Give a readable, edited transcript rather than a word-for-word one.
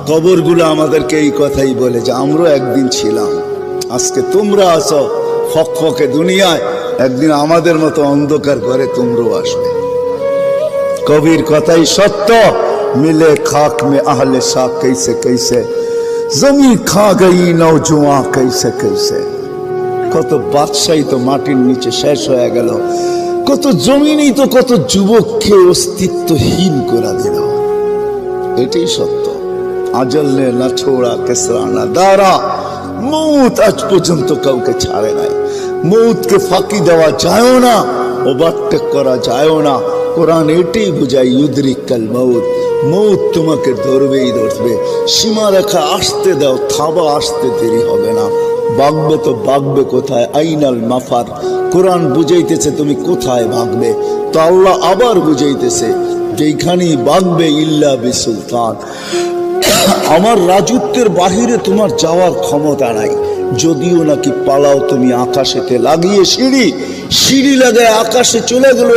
কবরগুলো আমাদেরকে এই কথাই বলে যে আমরা একদিন ছিলাম, আজকে তোমরা আসো ফকফকে দুনিয়ায়, একদিন আমাদের মতো অন্ধকার ঘরে তোমরাও আসবে। কবির কথাই সত্য। মিলে খাক মে আহলে শাহ कैसे कैसे, জমি খা গই নওজোয়ান कैसे कैसे। কত বাদশাহী তো মাটির নিচে শেষ হয়ে গেল, কত জমিনই তো কত যুবককে অস্তিত্বহীন করে দিল। এটাই সত্য। আজল নে না ছোড়া কেসরা না দারা, মৌত আজ পর্যন্ত কাউকে ছাড়ে নাই। মৌতকে ফাঁকি দেওয়া যায় না, ওভারটেক করা যায় না। কোরআন এটাই বুঝায় ইউদরিকাল মৌত, মৌত তোমাকে ধরবেই ধরবে। সীমারেখা আসতে দাও, থাবা আসতে দেরি হবে না। ভাগবে তো ভাগবে কোথায়? আইনাল মাফার। কোরআন বুঝাইতেছে তুমি কোথায় ভাগবে, তো আল্লাহ আবার বুঝাইতেছে যেখানেই ভাগবে ইল্লা বিসুলতান, আমার রাজত্বের বাহিরে তোমার যাওয়ার ক্ষমতা নাই। যদিও নাকি পালাও তুমি আকাশেতে লাগিয়ে সিঁড়ি লাগায় আকাশে চলে গেল।